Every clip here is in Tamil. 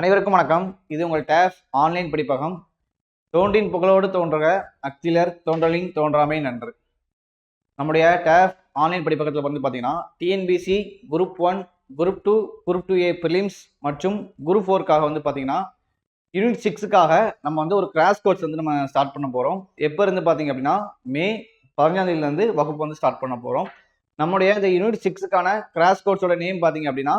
அனைவருக்கும் வணக்கம். இது உங்கள் டேஃப் ஆன்லைன் படிப்பகம். தோன்றின் புகழோடு தோன்றுக அச்சிலர் தோன்றலின் தோன்றாமை நன்று. நம்முடைய டேஃப் ஆன்லைன் படிப்பகத்தில் வந்து பார்த்தீங்கன்னா TNPSC group 1, group 2, group 2A prelims மற்றும் குரூப் 4க்காக வந்து பார்த்தீங்கன்னா யூனிட் 6க்காக நம்ம வந்து ஒரு கிராஷ் கோர்ஸ் வந்து நம்ம ஸ்டார்ட் பண்ண போகிறோம். எப்போ இருந்து பார்த்தீங்க அப்படின்னா மே 15 வகுப்பு வந்து ஸ்டார்ட் பண்ண போகிறோம். நம்முடைய இந்த யூனிட் 6க்கான கிராஷ் கோர்ஸோட நேம் பார்த்தீங்க அப்படின்னா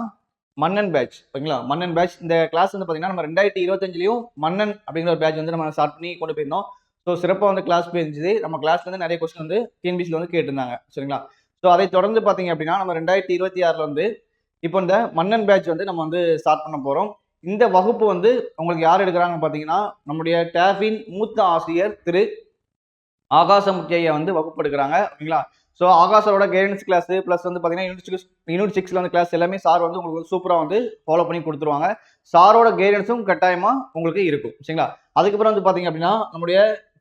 மன்னன் பேட்ச். ஓகேங்களா, மன்னன் பேட்ச். இந்த கிளாஸ் வந்து பார்த்தீங்கன்னா நம்ம 2025 மன்னன் அப்படிங்கிற ஒரு பேட்ச் வந்து நம்ம ஸ்டார்ட் பண்ணி கொண்டு போயிருந்தோம். ஸோ சிறப்பாக வந்து கிளாஸ் போயிருந்துச்சு. நம்ம கிளாஸ்ல வந்து நிறைய கொஸ்டின் வந்து டிஎன்பிசியில் வந்து கேட்டிருந்தாங்க. சரிங்களா, ஸோ அதை தொடர்ந்து பார்த்தீங்க அப்படின்னா நம்ம 2026 வந்து இப்போ இந்த மன்னன் பேட்ச் வந்து நம்ம வந்து ஸ்டார்ட் பண்ண போகிறோம். இந்த வகுப்பு வந்து உங்களுக்கு யார் எடுக்கிறாங்க பார்த்தீங்கன்னா நம்முடைய டேஃபின் மூத்த ஆசிரியர் திரு ஆகாசமுத்தி ஐயா வந்து வகுப்பு எடுக்கிறாங்க. ஓகேங்களா, ஸோ ஆகாஷோட கைடன்ஸ் கிளாஸ் ப்ளஸ் வந்து பார்த்தீங்கன்னா யூனிட் 6ல வந்து கிளாஸ் எல்லாமே சார் வந்து உங்களுக்கு சூப்பராக வந்து ஃபாலோ பண்ணி கொடுத்துருவாங்க. சாரோட கைடன்ஸும் கட்டாயமாக உங்களுக்கு இருக்கும். சரிங்களா, அதுக்கப்புறம் வந்து பார்த்தீங்க அப்படின்னா நம்முடைய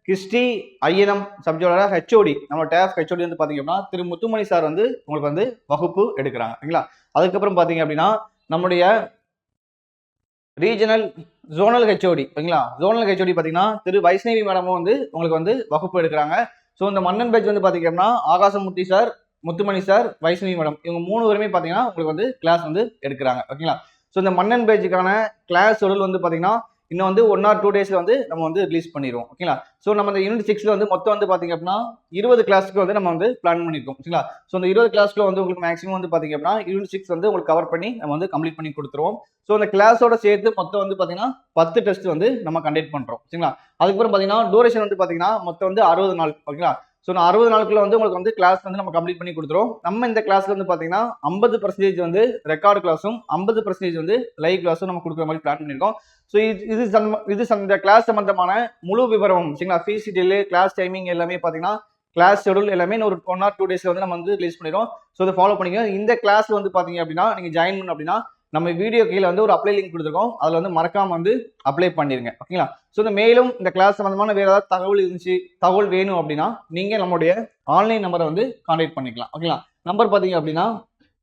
கிறிஸ்டி ஐஎன்எம் சப்ஜெக்டோட ஹெச்ஓடி நம்ம டேஃப் ஹெச்ஓடி வந்து பார்த்தீங்க அப்படின்னா திரு முத்துமணி சார் வந்து உங்களுக்கு வந்து வகுப்பு எடுக்கிறாங்க. ஓகேங்களா, அதுக்கப்புறம் பார்த்தீங்க அப்படின்னா நம்முடைய ரீஜனல் ஜோனல் ஹெச்ஓடி. ஓகேங்களா, ஜோனல் ஹெச்ஓடி பார்த்தீங்கன்னா திரு வைஷ்ணவி மேடமும் வந்து உங்களுக்கு வந்து வகுப்பு எடுக்கிறாங்க. ஸோ இந்த மன்னன் பேட்ச் வந்து பார்த்தீங்கன்னா ஆகாசமுத்தி சார், முத்துமணி சார், வைஷ்ணவி மேடம் இவங்க 3 பேருமே பார்த்தீங்கன்னா உங்களுக்கு வந்து கிளாஸ் வந்து எடுக்கிறாங்க. ஓகேங்களா, ஸோ இந்த மன்னன் பேட்சுக்கான கிளாஸ் ஷெட்யூல் வந்து பார்த்தீங்கன்னா இன்னும் வந்து 1 or 2 டேஸ்ல வந்து நம்ம வந்து ரிலீஸ் பண்ணிடுவோம். ஓகேங்களா, ஸோ நம்ம இந்த யூனிட் 6ல வந்து மொத்தம் வந்து பார்த்தீங்க அப்படின்னா 20 கிளாஸ்க்கு வந்து நம்ம வந்து பிளான் பண்ணியிருக்கோம். ஓகேங்களா, ஸோ இந்த 20 கிளாஸ்க்கு வந்து உங்களுக்கு மேக்ஸிமம் வந்து பார்த்தீங்க அப்படின்னா யூனிட் 6 வந்து உங்களுக்கு கவர் பண்ணி நம்ம வந்து கம்ப்ளீட் பண்ணி கொடுத்துருவோம். ஸோ இந்த கிளாஸோட சேர்த்து மொத்தம் வந்து பார்த்தீங்கன்னா 10 டெஸ்ட் வந்து நம்ம கண்டக்ட் பண்ணுறோம். சரிங்களா, அதுக்கப்புறம் பார்த்தீங்கன்னா டூரேஷன் வந்து பார்த்தீங்கன்னா மொத்தம் வந்து 60 நாள். ஓகேங்களா, ஸோ நான் 60 நாளுக்குள்ள வந்து உங்களுக்கு வந்து கிளாஸ் வந்து நம்ம கம்ப்ளீட் பண்ணி கொடுத்துரும். நம்ம இந்த கிளாஸ்ல வந்து பார்த்தீங்கன்னா 50% வந்து ரெக்கார்டு கிளாஸும் 50% வந்து லைவ் கிளாஸும் நம்ம கொடுக்குற மாதிரி பிளான் பண்ணியிருக்கோம். ஸோ இந்த கிளாஸ் சம்பந்தமான முழு விவரம் சரிங்களா, ஃபீஸ் டீட்டெயில், கிளாஸ் டைமிங் எல்லாமே பார்த்தீங்கன்னா கிளாஸ் ஷெட்யூல் எல்லாமே ஒரு 1 or 2 டேஸ்ல வந்து நம்ம வந்து ரிலீஸ் பண்ணிடுவோம். ஸோ இதை ஃபாலோ பண்ணிக்க. இந்த கிளாஸ்ல வந்து பார்த்தீங்க அப்படின்னா நீங்கள் ஜாயின் பண்ணணும் அப்படின்னா நம்ம வீடியோ கீழே வந்து ஒரு அப்ளை லிங்க் கொடுத்துருக்கோம். அதில் வந்து மறக்காம வந்து அப்ளை பண்ணிருங்க. ஓகேங்களா, ஸோ இந்த மேலும் இந்த கிளாஸ் சம்பந்தமான வேறு ஏதாவது தகவல் வேணும் அப்படின்னா நீங்கள் நம்மளுடைய ஆன்லைன் நம்பரை வந்து கான்டாக்ட் பண்ணிக்கலாம். ஓகேங்களா, நம்பர் பார்த்தீங்க அப்படின்னா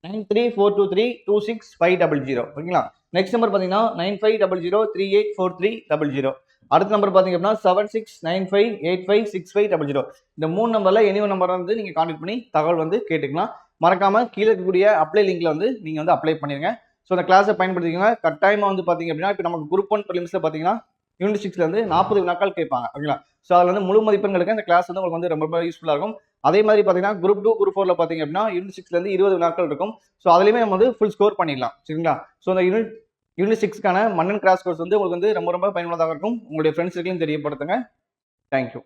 9342326500. ஓகேங்களா, நெக்ஸ்ட் நம்பர் பார்த்தீங்கன்னா 9500384300. அடுத்த நம்பர் பார்த்தீங்க அப்படின்னா 7695856500. இந்த 3 நம்பர்ல எனி ஒரு நம்பர் வந்து நீங்கள் கான்டாக்ட் பண்ணி தகவல் வந்து கேட்டுக்கலாம். மறக்காம கீழே இருக்கக்கூடிய அப்ளை லிங்க்ல வந்து நீங்கள் வந்து அப்ளை பண்ணிருங்க. ஸோ அந்த கிளாஸை பயன்படுத்திக்கோங்க. கட்டாயமாக வந்து பார்த்தீங்க அப்படின்னா இப்போ நமக்கு குரூப் 1 ப்ரிலிம்ஸ்ல பார்த்தீங்கன்னா யூனிட் 6ல வந்து 40 வினாக்கள் கேட்பாங்க. ஓகேங்களா, ஸோ அதில் வந்து முழு மதிப்பெண்களுக்கு இந்த கிளாஸ் வந்து உங்களுக்கு வந்து ரொம்ப யூஸ்ஃபுல்லாக இருக்கும். அதே மாதிரி பார்த்தீங்கன்னா குரூப் 2, குரூப் 4ல பார்த்தீங்க அப்படின்னா யூனிட் 6ல இருந்து 20 வினாக்கள் இருக்கும். ஸோ அதுலேயுமே நம்ம வந்து ஃபுல் ஸ்கோர் பண்ணிடலாம். சரிங்களா, ஸோ அந்த யூனிட் 6க்கான மன்னன் கிராஷ் கோர்ஸ் வந்து உங்களுக்கு வந்து ரொம்ப பயனுள்ளதாக இருக்கும். உங்களுடைய ஃப்ரெண்ட்ஸுக்கும் தெரியப்படுத்துங்க. தேங்க்யூ.